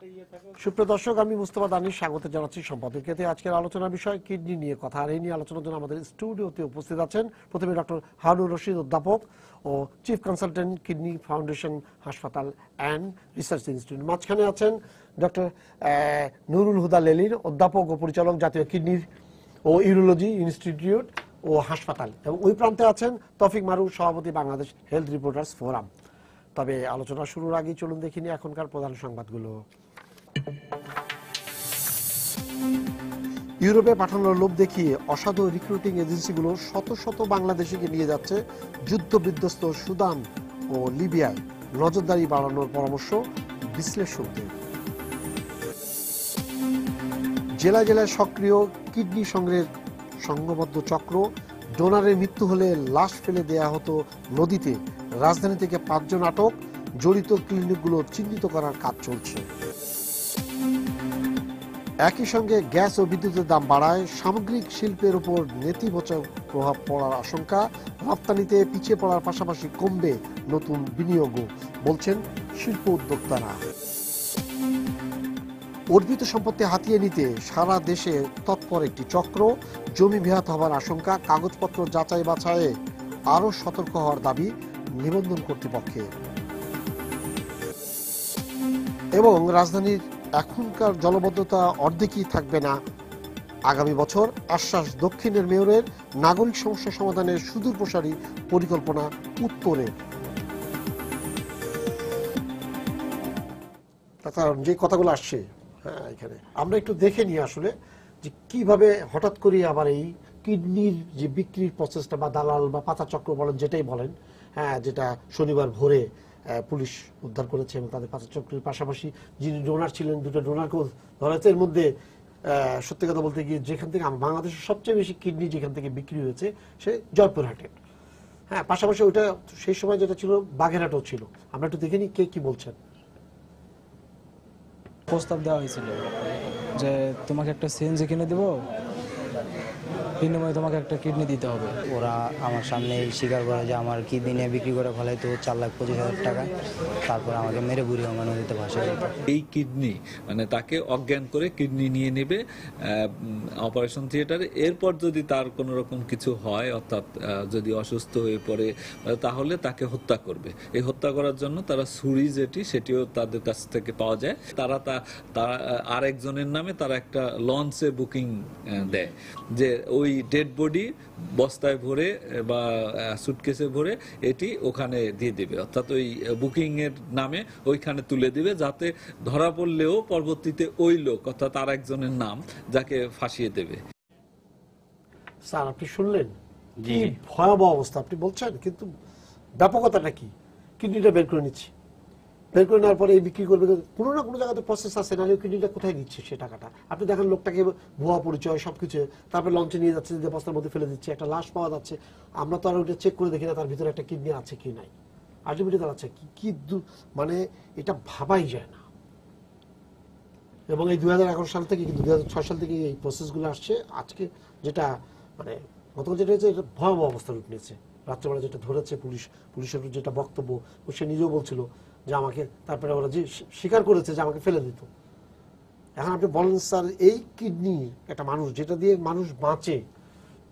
সুপ্রিয় দর্শক, আমি মুস্তফা দানিশ স্বাগত জানাচ্ছি সম্পাদকীয়তে। আজকের আলোচনার বিষয় কিডনি নিয়ে কথা। আর এই নিয়ে আলোচনার জন্য আমাদের স্টুডিওতে উপস্থিত আছেন প্রথমে ডক্টর হারুন রশিদ, অধ্যাপক ও চিফ কনসালটেন্ট, কিডনি ফাউন্ডেশন হাসপাতাল অ্যান্ড রিসার্চ ইনস্টিটিউট। মাঝখানে আছেন ডক্টর নুরুল হুদা লেলির, অধ্যাপক ও পরিচালক, জাতীয় কিডনি ও ইউরোলজি ইনস্টিটিউট ও হাসপাতাল। এবং ওই প্রান্তে আছেন তৌফিক মারুফ, সভাপতি বাংলাদেশ হেলথ রিপোর্টার্স ফোরাম। তবে আলোচনা শুরুর আগেই চলুন দেখিনি এখনকার প্রধান সংবাদগুলো। ইউরোপে পাঠানোর লোভ দেখিয়ে অসাধু রিক্রুটিং এজেন্সিগুলো শত শত বাংলাদেশিকে নিয়ে যাচ্ছে যুদ্ধ বিধ্বস্ত সুদান ও লিবিয়ায়। নজরদারি বাড়ানোর পরামর্শ বিশ্লেষকদের। জেলায় জেলায় সক্রিয় কিডনি সংগ্রহের সংঘবদ্ধ চক্র। ডোনারের মৃত্যু হলে লাশ ফেলে দেয়া হতো নদীতে। রাজধানী থেকে 5 জন আটক। জড়িত ক্লিনিকগুলো চিহ্নিত করার কাজ চলছে। একই সঙ্গে গ্যাস ও বিদ্যুতের দাম বাড়ায় সামগ্রিক শিল্পের উপর নেতিবাচক প্রভাব পড়ার আশঙ্কা। রপ্তানিতে পিছিয়ে পড়ার পাশাপাশি কমবে নতুন বিনিয়োগও, বলছেন শিল্প উদ্যোক্তারা। অর্পিত সম্পত্তি হাতিয়ে নিতে সারা দেশে তৎপর একটি চক্র। জমি বেহাত হবার আশঙ্কা। কাগজপত্র যাচাই বাছাইয়ে আরও সতর্ক হওয়ার দাবি নিবন্ধন কর্তৃপক্ষের। এবং রাজধানীর এখনকার জলবদ্ধতা অর্ধেকই থাকবে না আগামী বছর, আশ্বাস দক্ষিণের মেয়রের। নাগরিক সমস্যা সমাধানের সুদূর প্রসারী পরিকল্পনা উত্তরের। কারণ যে কথাগুলো আসছে এখানে আমরা একটু দেখে নিই আসলে যে কিভাবে হঠাৎ করে আবার এই কিডনির যে বিক্রির প্রসেসটা বা দালাল বা পাতা চক্র বলেন, যেটাই বলেন, যেটা শনিবার ভোরে পুলিশ উদ্ধার করেছে এবং তাদের পাতা চক্রের পাশাপাশি যিনি ডোনার ছিলেন, দুটো ডোনারকেও ধরেছে। এর মধ্যে সত্যি কথা বলতে গিয়ে যেখান থেকে বাংলাদেশের সবচেয়ে বেশি কিডনি যেখান থেকে বিক্রি হয়েছে সে জয়পুরহাটে। পাশাপাশি ওইটা সেই সময় যেটা ছিল বাগেরহাটও ছিল। আমরা একটু দেখে নিই কে কি বলছেন। প্রস্তাব দেওয়া হয়েছিল যে তোমাকে একটা সিএনজি কিনে দেবো, বিনিময়ে তোমাকে একটা কিডনি দিতে হবে। ওরা আমার সামনে স্বীকার করে যে আমার কিডনি নিয়ে বিক্রি করে ফেলাই তো 4,25,000 টাকা। তারপর আমাকে মেরে বুড়ি আমার নদীতে ভাসিয়ে দিত। এই কিডনি মানে তাকে অজ্ঞান করে কিডনি নিয়ে নেবে অপারেশন থিয়েটারে। এরপর যদি তার কোনো রকম কিছু হয়, অর্থাৎ যদি অসুস্থ হয়ে পড়ে, তাহলে তাকে হত্যা করবে। এই হত্যা করার জন্য তারা ছুরি সেটিও তাদের কাছ থেকে পাওয়া যায়। তারা আরেকজনের নামে তারা একটা লঞ্চে বুকিং দেয় যে ওই ডেড বডি বস্তায় ভরে বা সুটকেসে ভরে এটি ওখানে দিয়ে দিবে, অর্থাৎ ওই বুকিং এর নামে ওইখানে তুলে দিবে, যাতে ধরা পড়লেও পরবর্তীতে ওই লোক অর্থাৎ আর একজনের নাম যাকে ফাঁসিয়ে দেবে। স্যার আপনি শুনলেন কি ভয়াবহ অবস্থা আপনি বলছেন, কিন্তু ব্যাপকতাটা কি? কিডনিটা বের করে নিচ্ছি, বের করে নেওয়ার পরে এই বিক্রি করবে। কোনো না কোনো জায়গাতে প্রসেস আছে, নাহলে কিডনিটা কোথায় নিচ্ছে সে টাকাটা? আপনি দেখেন লোকটাকে ভুয়া পরিচয় সবকিছু, তারপরে লঞ্চে নিয়ে যাচ্ছে, যে বস্তার মধ্যে ফেলে দিচ্ছে, একটা লাশ পাওয়া যাচ্ছে। আমরা তো আর ওটা চেক করে দেখি না তার ভিতরে একটা কিডনি আছে কি নাই। আলটিমেটলি দাঁড়াচ্ছে কি মানে এটা ভাবাই যায় না। এবং এই 2011 সাল থেকে কিন্তু 2006 সাল থেকে এই প্রসেসগুলো আসছে। আজকে যেটা মানে গতকাল যেটা হয়েছে, এটা ভয়াবহ অবস্থা রূপ নিয়েছে। রাত্রেবেলা যেটা ধরেছে পুলিশের যেটা বক্তব্য, সে নিজেও বলছিল যে আমাকে, তারপরে ওরা যে স্বীকার করেছে যে আমাকে ফেলে দিত। এখন আপনি বলেন স্যার, এই কিডনি একটা মানুষ যেটা দিয়ে মানুষ বাঁচে,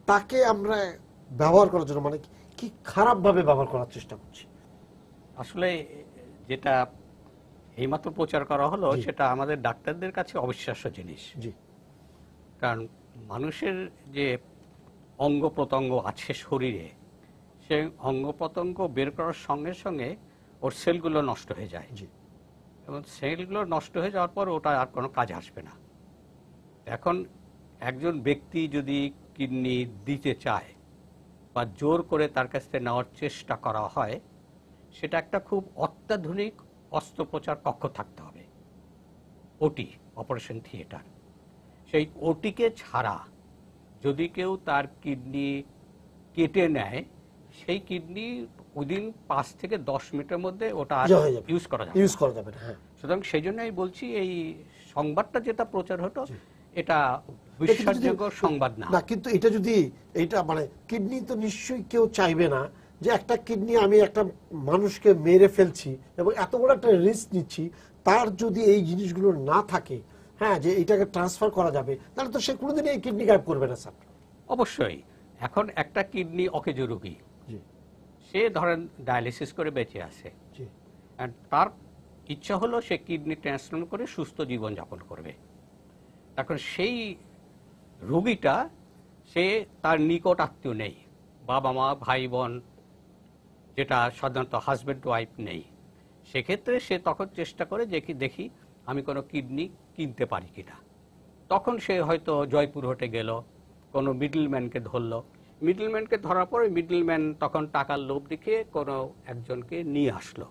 তাকে আমরা ব্যবহার করার জন্য মানে কি খারাপভাবে ব্যবহার করার চেষ্টা করছি। আসলে যেটা এইমাত্র প্রচার করা হলো সেটা আমাদের ডাক্তারদের কাছে অবিশ্বাস্য জিনিস। জি, কারণ মানুষের যে অঙ্গ প্রত্যঙ্গ আছে শরীরে, সেই অঙ্গ প্রত্যঙ্গ বের করার সঙ্গে সঙ্গে ওর সেলগুলো নষ্ট হয়ে যায়। জি। এবং সেলগুলো নষ্ট হয়ে যাওয়ার পর ওটা আর কোনো কাজে আসবে না। এখন একজন ব্যক্তি যদি কিডনি দিতে চায় বা জোর করে তার কাছ থেকে নেওয়ার চেষ্টা করা হয়, সেটা একটা খুব অত্যাধুনিক অস্ত্রোপচার কক্ষ থাকতে হবে, ওটি, অপারেশন থিয়েটার। সেই ওটিকে ছাড়া যদি কেউ তার কিডনি কেটে নেয়, সেই কিডনি উইদিন 5 থেকে 10 মিনিটের মধ্যে ওটা ইউজ করা যাবে না। সুতরাং সেই জন্য আমি বলছি এই সংবাদটা যেটা প্রচার হতো এটা বিশ্বাসযোগ্য সংবাদ না। কিন্তু এটা যদি এইটা মানে কিডনি তো নিশ্চয়ই কেউ চাইবে না যে একটা কিডনি আমি একটা মানুষকে মেরে ফেলছি এবং এত বড় একটা রিস্ক নিচ্ছি, তার যদি এই জিনিসগুলো না থাকে, হ্যাঁ, যে এইটাকে ট্রান্সফার করা যাবে, তাহলে তো সে কোনোদিনই এই কিডনি গায়েব করবে না স্যার। অবশ্যই। এখন একটা কিডনি অকেজো রোগী, সে ধরেন ডায়ালিসিস করে বেঁচে আছে, আর তার ইচ্ছা হলো সে কিডনি ট্রান্সপ্লান্ট করে সুস্থ জীবনযাপন করবে। এখন সেই রোগীটা, সে তার নিকট আত্মীয় নেই, বাবা মা ভাই বোন, যেটা সাধারণত হাজব্যান্ড ওয়াইফ নেই, সেক্ষেত্রে সে তখন চেষ্টা করে যে কি দেখি আমি কোনো কিডনি কিনতে পারি কিনা। তখন সে হয়তো জয়পুরহাটে গেল, কোনো মিডলম্যানকে ধরলো, মিডলম্যানকে ধরার পরে মিডলম্যান তখন টাকার লোভ দেখিয়ে কোনো একজনকে নিয়ে আসলো।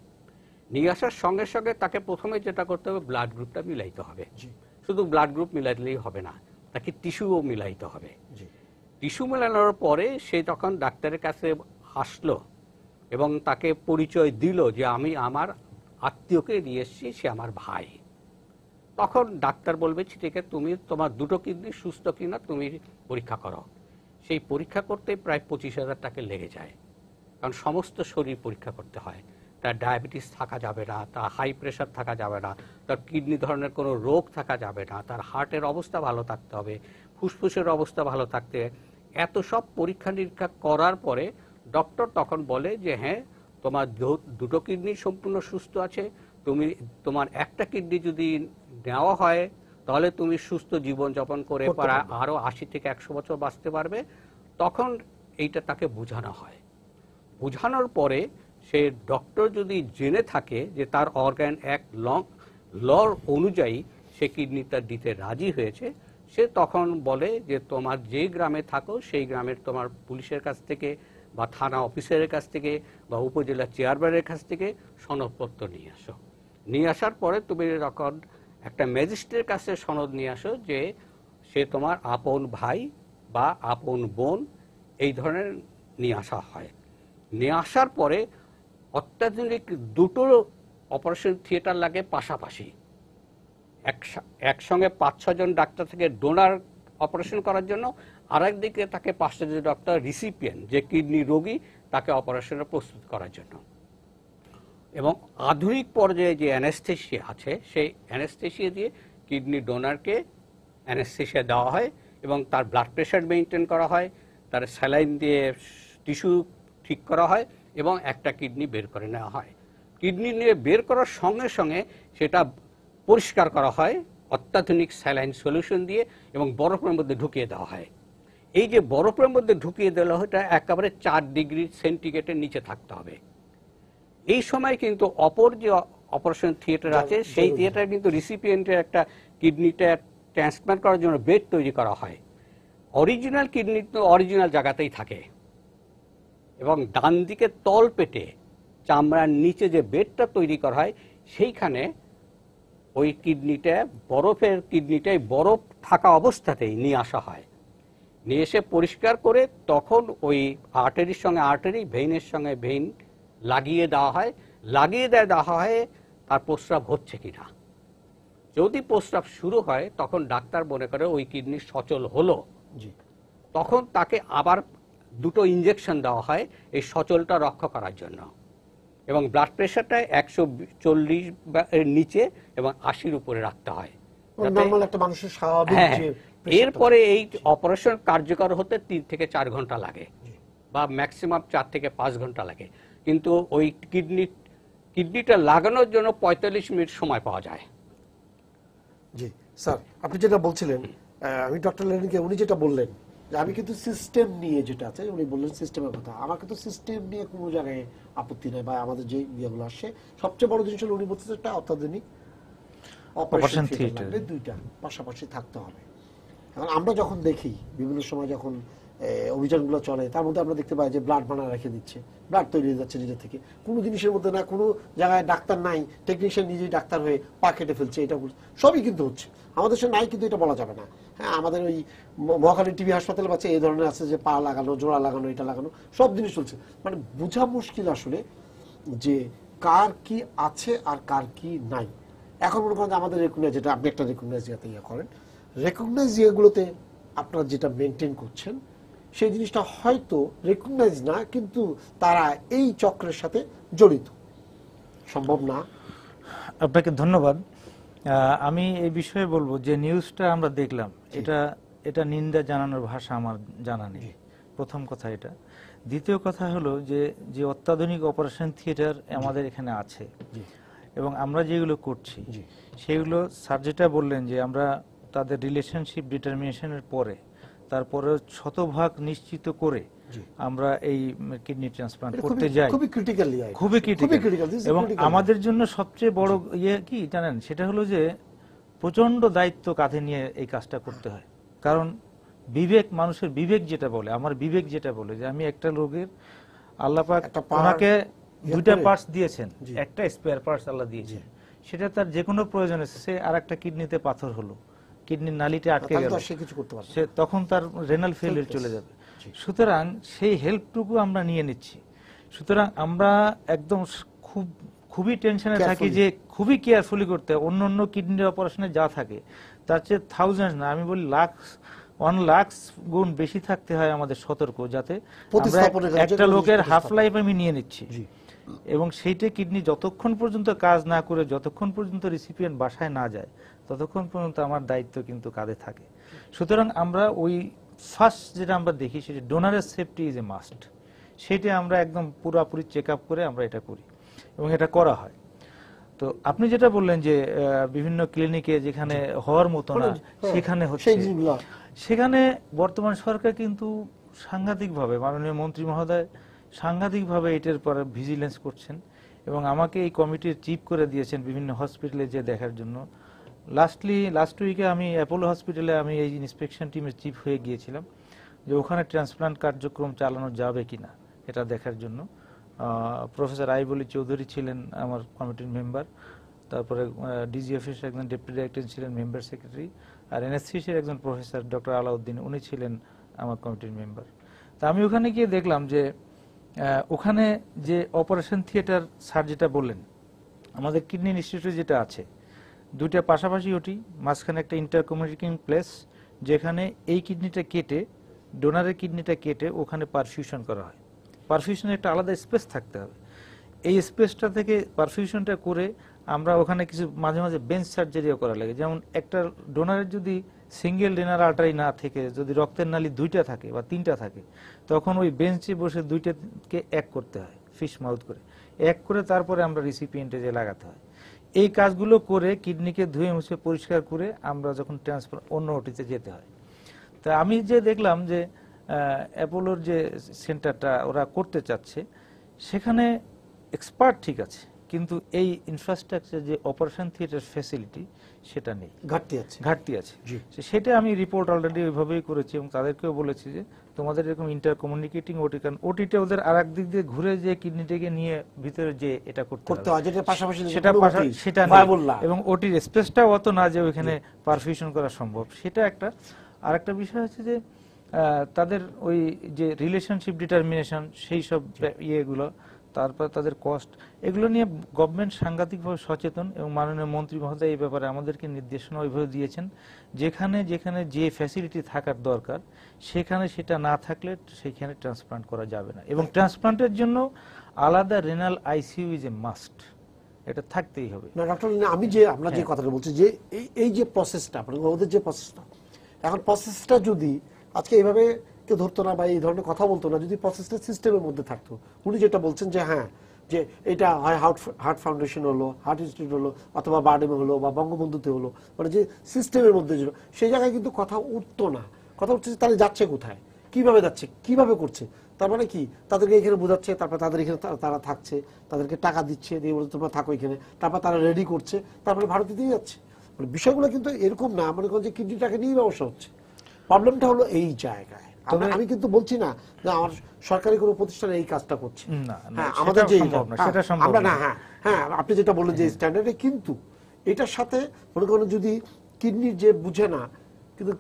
নিয়ে আসার সঙ্গে সঙ্গে তাকে প্রথমে যেটা করতে হবে, ব্লাড গ্রুপটা মিলাইতে হবে। শুধু ব্লাড গ্রুপ মিলাইলেই হবে না, তাকে টিস্যুও মিলাইতে হবে। টিস্যু মেলানোর পরে সে তখন ডাক্তারের কাছে আসলো এবং তাকে পরিচয় দিল যে আমি আমার আত্মীয়কে নিয়ে এসেছি, সে আমার ভাই। তখন ডাক্তার বলবে ঠিক আছে, তুমি তোমার দুটো কিডনি সুস্থ কিনা তুমি পরীক্ষা করো। সেই পরীক্ষা করতে প্রায় 25,000 টাকা লেগে যায়, কারণ সমস্ত শরীর পরীক্ষা করতে হয়। তার ডায়াবেটিস থাকা যাবে না, তার হাই প্রেশার থাকা যাবে না, তার কিডনি ধরনের কোনো রোগ থাকা যাবে না, তার হার্টের অবস্থা ভালো থাকতে হবে, ফুসফুসের অবস্থা ভালো থাকতে। এত সব পরীক্ষা নিরীক্ষা করার পরে ডক্টর তখন বলে যে হ্যাঁ, তোমার দুটো কিডনি সম্পূর্ণ সুস্থ আছে, তোমার একটা কিডনি যদি নেওয়া হয় তাহলে তুমি সুস্থ জীবনযাপন করে আরো 80 থেকে 100 বছর বাঁচতে পারবে। তখন এইটা তাকে বোঝানো হয়। বোঝানোর পরে সে ডক্টর যদি জেনে থাকে যে তার অর্গান এক লর অনুযায়ী সে কিডনিটা দিতে রাজি হয়েছে, সে তখন বলে যে তোমার যে গ্রামে থাকো সেই গ্রামের তোমার পুলিশের কাছ থেকে বা থানা অফিসারের কাছ থেকে বা উপজেলা চেয়ারম্যানের কাছ থেকে সনদপত্র নিয়ে আসো। নিয়ে আসার পরে তুমি তখন একটা ম্যাজিস্ট্রেটের কাছে সনদ নিয়ে আসো যে সে তোমার আপন ভাই বা আপন বোন, এই ধরনের নিয়ে আসা হয়। নিয়ে আসার পরে অত্যাধুনিক দুটো অপারেশন থিয়েটার লাগে পাশাপাশি, একসঙ্গে 5-6 জন ডাক্তার থেকে ডোনার অপারেশন করার জন্য, আর একদিকে তাকে 5টা জন ডাক্তার রিসিপিয়েন্ট যে কিডনি রোগী তাকে অপারেশনে প্রস্তুত করার জন্য। এবং আধুনিক পর্যায়ে যে অ্যানেস্থেশিয়া আছে, সেই অ্যানেস্থেশিয়া দিয়ে কিডনি ডোনারকে অ্যানেস্থেশিয়া দেওয়া হয় এবং তার ব্লাড প্রেশার মেনটেন করা হয়, তার স্যালাইন দিয়ে টিস্যু ঠিক করা হয় এবং একটা কিডনি বের করে নেওয়া হয়। কিডনি নিয়ে বের করার সঙ্গে সঙ্গে সেটা পরিষ্কার করা হয় অত্যাধুনিক স্যালাইন সলিউশন দিয়ে এবং বরফের মধ্যে ঢুকিয়ে দেওয়া হয়। এই যে বরফের মধ্যে ঢুকিয়ে দেওয়া হয়, এটা একেবারে 4 ডিগ্রি সেন্টিগ্রেডের নিচে থাকতে হবে। এই সময় কিন্তু অপর যে অপারেশন থিয়েটার আছে, সেই থিয়েটারে কিন্তু রিসিপিয়েন্টের একটা কিডনিটা ট্রান্সপ্লান্ট করার জন্য বেড তৈরি করা হয়। অরিজিনাল কিডনি তো অরিজিনাল জায়গাতেই থাকে এবং ডান দিকে তল পেটে চামড়ার নিচে যে বেডটা তৈরি করা হয়, সেইখানে ওই কিডনিটাই বরফ থাকা অবস্থাতেই নিয়ে আসা হয়। নিয়ে এসে পরিষ্কার করে তখন ওই আর্টারির সঙ্গে আর্টারি, ভেইনের সঙ্গে ভেইন লাগিয়ে দেওয়া হয় তার প্রস্রাব হচ্ছে কিনা। যদি প্রস্রাব শুরু হয় তখন ডাক্তার মনে করে ওই কিডনি সচল হলো, তখন তাকে আবার 2টো ইঞ্জেকশন দেওয়া হয় এই সচলটা রক্ষা করার জন্য। এবং ব্লাড প্রেশারটা 140 এর নিচে এবং 80-র উপরে রাখতে হয়। এরপরে এই অপারেশন কার্যকর হতে 3 থেকে 4 ঘন্টা লাগে বা ম্যাক্সিমাম 4 থেকে 5 ঘন্টা লাগে, কিন্তু ওই কিডনিটা লাগানোর জন্য 45 মিনিট সময় পাওয়া যায়। জি স্যার, আপনি যেটা বলছিলেন, আমি ডক্টর লেনিনকে উনি যেটা বললেন যে আমি কিন্তু সিস্টেম নিয়ে, যেটা আছে উনি বললেন সিস্টেমের কথা, আমার কিন্তু সিস্টেম নিয়ে কোনো জায়গায় আপত্তি নেই বা আমাদের যে ইয়েগুলো আসছে, সবচেয়ে বড় জিনিস হলো উনি বলতেছে একটা অত্যাধুনিক অপারেশন থিয়েটার, 2টা পাশাপাশি থাকতে হবে। এখন আমরা যখন দেখি বিভিন্ন সময় যখন অভিযানগুলো চলে, তার মধ্যে আমরা দেখতে পাই যে ব্লাড বানায় রেখে দিচ্ছে, ব্লাড তৈরি হয়ে যাচ্ছে নিজে থেকে, কোনো জিনিসের মধ্যে না কোনো জায়গায় ডাক্তার নাই, টেকনিশিয়ান নিজেই ডাক্তার হয়ে পা কেটে ফেলছে, এটা সবই কিন্তু হচ্ছে। আমাদের দেশে নাই, কিন্তু এটা বলা যাবে না। হ্যাঁ, আমাদের ওই মহাখালী টিবি হাসপাতালে বাচ্চা এই ধরনের আছে যে পা লাগানো, জোড়া লাগানো, এটা লাগানো, সব জিনিস চলছে। মানে বোঝা মুশকিল আসলে যে কার কি আছে আর কার কি নাই। এখন মনে করেন আমাদের রেকগনাইজ, যেটা আপনি একটা রেকগনাইজ ইয়ে করেন, রেকগনাইজ ইয়েগুলোতে আপনারা যেটা মেনটেন করছেন, সেই জিনিসটা হয়তো রেকগনাইজ না, কিন্তু তারা এই চক্রের সাথে জড়িত। সম্ভব না? আপনাকে ধন্যবাদ। আমি এই বিষয়ে বলবো যে নিউজটা আমরা দেখলাম, এটা নিন্দা জানানোর ভাষা আমার জানা নেই। প্রথম কথা এটা। দ্বিতীয় কথা হলো যে অত্যাধুনিক অপারেশন থিয়েটার আমাদের এখানে আছে এবং আমরা যেগুলো করছি সেগুলো স্যার যেটা বললেন যে আমরা তাদের রিলেশনশিপ ডিটারমিনেশনের পরে তারপরে শতভাগ নিশ্চিত করে আমরা এই কিডনি ট্রান্সপ্লান্ট করতে যাই, খুবই ক্রিটিক্যাল। এবং আমাদের জন্য সবচেয়ে বড় ইয়ে কি জানেন, সেটা হলো যে প্রচন্ড দায়িত্ব কাঁধে নিয়ে এই কাজটা করতে হয়। কারণ বিবেক, মানুষের বিবেক যেটা বলে, আমার বিবেক যেটা বলে যে আমি একটা রোগের, আল্লাহ পাক ওনাকে দুইটা পার্টস দিয়েছেন, একটা স্পেয়ার পার্টস আল্লাহ দিয়েছেন, সেটা তার যে কোনো প্রয়োজনে সে আর একটা কিডনিতে পাথর হলো, কিডনির নালিতে আটকে গেল, সে তখন তার রেনাল ফেলিয়ার চলে যাবে। সুতরাং সেই হেল্পটুকু আমরা নিয়ে নিচ্ছি। সুতরাং আমরা একদম খুবই টেনশনে থাকি যে খুবই কেয়ারফুলি করতে। অন্য কিডনি অপারেশনে যা থাকে তার চেয়ে থাউজেন্ড না, আমি বলি লাখ গুণ বেশি থাকতে হয় আমাদের সতর্ক, যাতে একটা লোকের হাফ লাইফ আমি নিয়ে নিচ্ছি এবং সেইটা কিডনি যতক্ষণ পর্যন্ত কাজ না করে, যতক্ষণ পর্যন্ত রিসিপিয়েন্ট বাসায় না যায়, ততক্ষণ পর্যন্ত আমার দায়িত্ব কিন্তু কাঁধে থাকে। সুতরাং আমরা ওই ফার্স্ট যেটা আমরা দেখি সেটা ডোনারের সেফটি ইজ এ মাস্ট, সেটা আমরা একদম পুরোপুরি চেক আপ করে আমরা এটা করি এবং এটা করা হয়। তো আপনি যেটা বললেন যে বিভিন্ন ক্লিনিকে যেখানে হওয়ার মতো না সেখানে হচ্ছে, সেখানে বর্তমান সরকার কিন্তু সাংঘাতিকভাবে, মাননীয় মন্ত্রী মহোদয় সাংঘাতিকভাবে এটার পরে ভিজিলেন্স করছেন এবং আমাকে এই কমিটির চিফ করে দিয়েছেন বিভিন্ন হসপিটালে যে দেখার জন্য। লাস্ট উইকে আমি অ্যাপোলো হসপিটালে আমি এই ইন্সপেকশন টিমের চিফ হয়ে গিয়েছিলাম যে ওখানে ট্রান্সপ্লান্ট কার্যক্রম চালানো যাবে কিনা এটা দেখার জন্য। প্রফেসর আইবলি চৌধুরী ছিলেন আমার কমিটির মেম্বার, তারপরে ডিজিএফএস একজন ডেপুটি ডাইরেক্টর ছিলেন মেম্বার সেক্রেটারি, আর এনএসসিসির একজন প্রফেসর ডক্টর আলাউদ্দিন উনি ছিলেন আমার কমিটির মেম্বার। তা আমি ওখানে গিয়ে দেখলাম যে ওখানে যে অপারেশন থিয়েটার স্যার যেটা বললেন, আমাদের কিডনি ইনস্টিটিউট যেটা আছে দুইটা পাশাপাশি ওটি, মাঝখানে একটা ইন্টারকমিউনিকেটিং প্লেস যেখানে এই কিডনিটা কেটে, ডোনারের কিডনিটা কেটে ওখানে পারফিউশন করা হয়। পারফিউশনের একটা আলাদা স্পেস থাকতে হবে। এই স্পেসটা থেকে পারফিউশনটা করে আমরা ওখানে কিছু মাঝে মাঝে বেঞ্চ সার্জারিও করা লাগে। যেমন একটা ডোনারের যদি সিঙ্গেল ডোনার আর্টারি না থেকে যদি রক্তের নালী দুইটা থাকে বা তিনটা থাকে, তখন ওই বেঞ্চে বসে দুইটাকে এক করতে হয়, ফিশ মাউথ করে এক করে তারপরে আমরা রিসিপিয়েন্টে যে লাগাতে হয়। এই কাজগুলো করে কিডনিকে ধুয়ে মুছে পরিষ্কার করে আমরা যখন ট্রান্সফার অন্য ওটিতে যেতে হয়। তা আমি যে দেখলাম যে অ্যাপোলোর যে সেন্টারটা ওরা করতে চাচ্ছে সেখানে এক্সপার্ট ঠিক আছে, কিন্তু এই ইনফ্রাস্ট্রাকচার যে অপারেশন থিয়েটার ফ্যাসিলিটি সেটা নেই, ঘাটতি আছে। সেটা আমি রিপোর্ট অলরেডি ওইভাবেই করেছি এবং তাদেরকেও বলেছি যে তোমাদের এরকম ইন্টার কমিউনিকেটিং ওটি, কারণ ওটিটা ওদের আর এক দিক দিয়ে ঘুরে যে কিডনিটাকে নিয়ে ভিতরে যে এটা করতে হয় সেটা এবং ওটির স্পেসটাও অত না যে ওইখানে পারফিউশন করা সম্ভব, সেটা একটা। আর একটা বিষয় হচ্ছে যে তাদের ওই যে রিলেশনশিপ ডিটারমিনেশন সেই সব ইয়েগুলো, তারপর তাদের কস্ট, এগুলো নিয়ে গভর্নমেন্ট সাংঘাতিকভাবে সচেতন এবং মাননীয় মন্ত্রী মহোদয় এই ব্যাপারে আমাদেরকে নির্দেশনা ওইভাবে দিয়েছেন, যেখানে যেখানে যে ফ্যাসিলিটি থাকার দরকার সেখানে সেটা না থাকলে সেখানে ট্রান্সপ্লান্ট করা যাবে না। এবং ট্রান্সপ্লান্টের জন্য আলাদা renal ICU is a must, এটা থাকতেই হবে। না ডক্টর, আমরা যে কথাটা বলছি যে এই যে প্রসেসটা, ওদের যে প্রসেসটা, এখন প্রসেসটা যদি আজকে এইভাবে কেউ ধরতো না বা এই ধরনের কথা বলতো না, যদি প্রসেসটা সিস্টেমের মধ্যে থাকতো। উনি যেটা বলছেন যে হ্যাঁ, যে এটা হয় হার্ট ফাউন্ডেশন হলো, হার্ট ইনস্টিটিউট হলো, অথবা বারডেমে হলো বা বঙ্গবন্ধুতে হলো, মানে যে সিস্টেমের মধ্যে ছিল সেই জায়গায় কিন্তু কথা উঠতো না। কথা উঠছে তাহলে যাচ্ছে কোথায়, কিভাবে যাচ্ছে, কিভাবে করছে, তার মানে কি তাদেরকে এখানে বোঝাচ্ছে, তারপর তাদের এখানে তারা থাকছে, তাদেরকে টাকা দিচ্ছে, দিয়ে বলছে তোমরা থাকো এখানে, তারপর তারা রেডি করছে, তারপরে ভারতে দিয়ে যাচ্ছে। মানে বিষয়গুলো কিন্তু এরকম না, মনে করেন যে কিডনিটাকে নিয়ে ব্যবসা হচ্ছে। প্রবলেমটা হলো এই জায়গায়। আমি কিন্তু বলছি না যে আমার সরকারি কোনো প্রতিষ্ঠান এই কাজটা করছে, আমাদের যে আমরা না, হ্যাঁ আপনি যেটা বললেন যে স্ট্যান্ডার্ডে, কিন্তু এটার সাথে মনে করেন যদি কিডনির যে বুঝে না, কিন্তু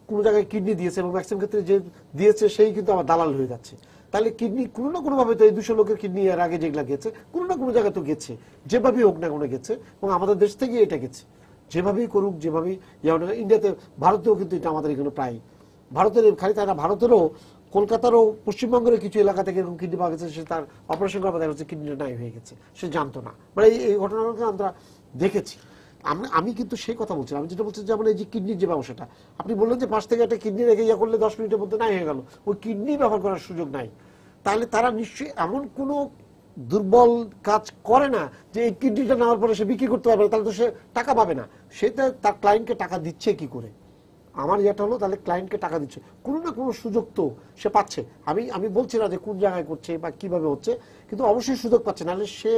কোনো জায়গায় কিডনি দিয়েছে এবং ম্যাক্সিমাম ক্ষেত্রে যে দিয়েছে সেই কিন্তু আবার দালাল হয়ে যাচ্ছে, তাহলে কিডনি কোনো না কোনোভাবে তো এই 200 লোকের কিডনি এর আগে যেগুলা গেছে কোনো না কোনো জায়গায় তো গেছে, যেভাবেই হোক না কোনো গেছে, এবং আমাদের দেশ থেকে এটা গেছে, যেভাবেই করুক, যেভাবেই ইন্ডিয়াতে, ভারতেও কিন্তু এটা আমাদের এখানে প্রায়, ভারতের খালি তাই না, ভারতেরও কলকাতারও পশ্চিমবঙ্গের কিছু এলাকা থেকে এরকম কিডনি পাওয়া গেছে, সে তার অপারেশন করার পর দেখা যাচ্ছে কিডনিটা নাই হয়ে গেছে, সে জানতো না। মানে এই ঘটনাগুলো আমরা দেখেছি। আমি কিন্তু সেই কথা বলছি, আমি যেটা বলছি যেমন এই যে কিডনির যে ব্যবসাটা, আপনি বললেন যে পাশ থেকে একটা কিডনি রেখে ইয়ে করলে 10 মিনিটের মধ্যে নাই হয়ে গেল, ওই কিডনি ব্যবহার করার সুযোগ নাই। তাহলে তারা নিশ্চয়ই এমন কোনো দুর্বল কাজ করে না যে এই কিডনিটা নেওয়ার পরে সে বিক্রি করতে পারবে, তাহলে তো সে টাকা পাবে না। সেটা তার ক্লায়েন্টকে টাকা দিচ্ছে কি করে? আমার ইয়েটা হলো তাহলে ক্লায়েন্টকে টাকা দিচ্ছে, কোনো না কোনো সুযোগ তো সে পাচ্ছে। আমি বলছি না যে কোন জায়গায় করছে বা কিভাবে হচ্ছে, কিন্তু অবশ্যই সুযোগ পাচ্ছে। নাহলে সে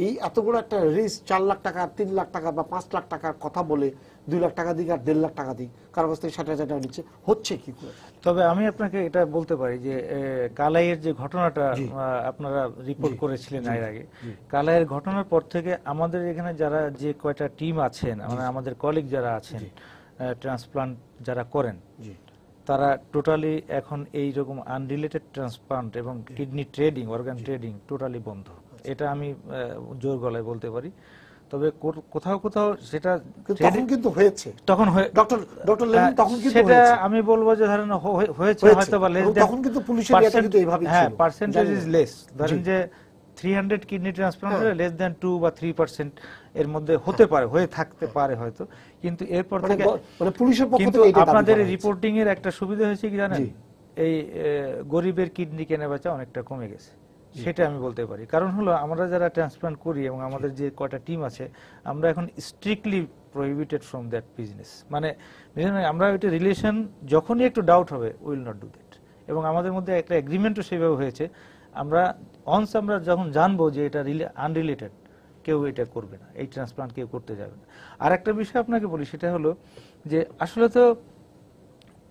এই এত বড় একটা রিস্ক, 4 লাখ টাকা, 3 লাখ টাকা বা 5 লাখ টাকার কথা বলে 2 লাখ টাকা দিক আর 1.5 লাখ টাকা দিক, কারো কাছ থেকে 60,000 টাকা নিচ্ছে, হচ্ছে কি করে? তবে আমি আপনাকে এটা বলতে পারি যে কালাইয়ের যে ঘটনাটা আপনারা রিপোর্ট করেছিলেন এর আগে, কালাইয়ের ঘটনার পর থেকে আমাদের এখানে যারা যে কয়টা টিম আছেন, মানে আমাদের কলিগ যারা আছেন ট্রান্সপ্লান্ট যারা করেন, তারা টোটালি এখন এই রকম আনরিলেটেড ট্রান্সপ্লান্ট এবং kidney trading, organ trading totally বন্ধ। এটা আমি জোর গলায় বলতে পারি। তবে কোথাও কোথাও সেটা তখন কিন্তু হয়েছে, তখন ডক্টর লেনিন তখন কিন্তু সেটা আমি বলবো যে ধরেন হয়েছে হয়তো বা লেস তখন কিন্তু পুলিশের এটা কিন্তু এইভাবেই ছিল। হ্যাঁ, পার্সেন্টেজ ইজ লেস। ধরেন যে 300 কিডনি ট্রান্সপ্লান্ট হলে লেস দ্যান 2 বা 3% এর মধ্যে হতে পারে, হয়ে থাকতে পারে হয়তো। কিন্তু এরপর থেকে মানে পুলিশের পক্ষ কিন্তু থেকে এটা আপনাদের রিপোর্টিং এর একটা সুবিধা হয়েছে কি জানেন, এই গরিবের কিডনি কেনা বেচা অনেকটা কমে গেছে, সেটা আমি বলতে পারি। কারণ হলো আমরা যারা ট্রান্সপ্লান্ট করি এবং আমাদের যে কয়টা টিম আছে, আমরা এখন strictly prohibited from that business. মানে আমরা ওইটা রিলেশন যখনই একটু ডাউট হবে উইল নট ডু দ্যাট। এবং আমাদের মধ্যে একটা এগ্রিমেন্টও সেভাবে হয়েছে, আমরা যখন জানবো যে এটা আনরিলেটেড, কেউ এটা করবে না, এই ট্রান্সপ্লান্ট কেউ করতে যাবে না। আর একটা বিষয় আপনাকে বলি, সেটা হলো যে আসলে তো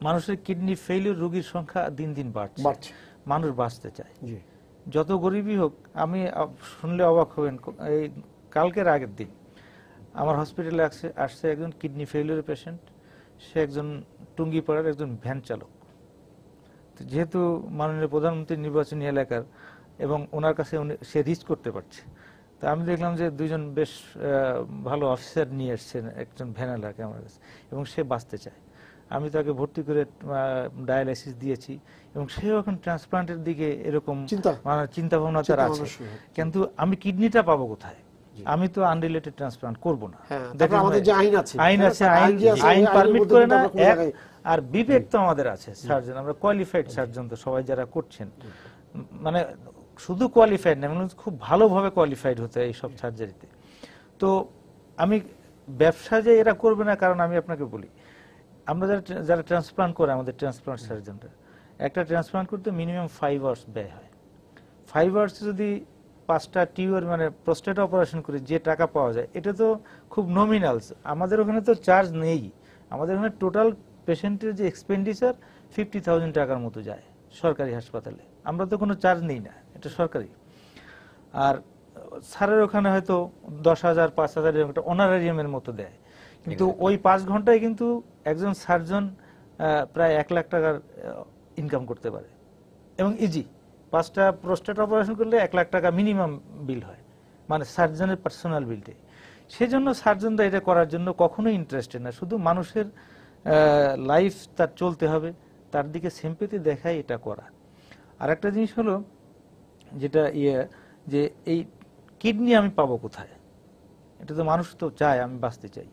মানুষের কিডনি ফেইলিউর রোগীর সংখ্যা দিন দিন বাড়ছে, মানুষ বাঁচতে চায় যত গরিবই হোক। আমি শুনলে অবাক হবেন, এই কালকের আগের দিন আমার হসপিটালে আসছে একজন কিডনি ফেইলিউরের পেশেন্ট। সে একজন টুঙ্গিপাড়ার একজন ভ্যান চালক। যেহেতু মাননীয় প্রধানমন্ত্রী নির্বাচনী এলাকার এবং ওনার কাছে সে রিচ করতে পারছে, তা আমি দেখলাম যে দুইজন বেশ ভালো অফিসার নিয়ে এসছেন একজন ভ্যানালাকে আমার কাছে, এবং সে বাঁচতে চায়। আমি তাকে ভর্তি করে ডায়ালাইসিস দিয়েছি, এবং সেও এখন ট্রান্সপ্লান্টের দিকে এরকম চিন্তা ভাবনা তার আছে। কিন্তু আমি কিডনিটা পাবো কোথায়? আমি তো আনরিলেটেড ট্রান্সপ্লান্ট করব না। আইন পারমিট করে না, আর বিবেক তো আমাদের আছে। সার্জন, আমরা কোয়ালিফাইড সার্জন তো সবাই যারা করছেন, মানে শুধু কোয়ালিফাইড না, মানে খুব ভালোভাবে কোয়ালিফাইড হতে এই সব সার্জারিতে। তো আমি ব্যবসা যে এরা করবে না, কারণ আমি আপনাকে বলি, আমরা যারা ট্রান্সপ্লান্ট করে, আমাদের ট্রান্সপ্লান্ট সার্জনরা, একটা ট্রান্সপ্লান্ট করতে মিনিমাম 5 আওয়ার্স ব্যয় হয়। 5 আওয়ার্স যদি 5টা টিউবার মানে প্রস্টেট অপারেশন করে যে টাকা পাওয়া যায়, এটা তো খুব নমিনালস। আমাদের ওখানে তো চার্জ নেই। আমাদের ওখানে টোটাল পেশেন্টের যে এক্সপেন্ডিচার 50,000 টাকার মতো যায় সরকারি হাসপাতালে। আমরা তো কোনো চার্জ নেই না, এটা সরকারি। আর স্যারের ওখানে হয়তো 10,000 5,000 একটা অনারারিয়ামের মতো দেয়। কিন্তু ওই 5 ঘন্টায় কিন্তু একজন সার্জন প্রায় 1 লাখ টাকার ইনকাম করতে পারে, এবং ইজি। 5টা প্রোস্টেট অপারেশন করলে 1 লাখ টাকা মিনিমাম বিল হয়, মানে সার্জনের পার্সোনাল বিলটাই। সেজন্য সার্জনরা এটা করার জন্য কখনোই ইন্টারেস্টেড না। শুধু মানুষের লাইফ তার চলতে হবে, তার দিকে সিম্পেথি দেখাই এটা করা। আর একটা জিনিস হলো যেটা যে এই কিডনি আমি পাবো কোথায়? এটা তো মানুষ তো চায় আমি বাঁচতে চাই।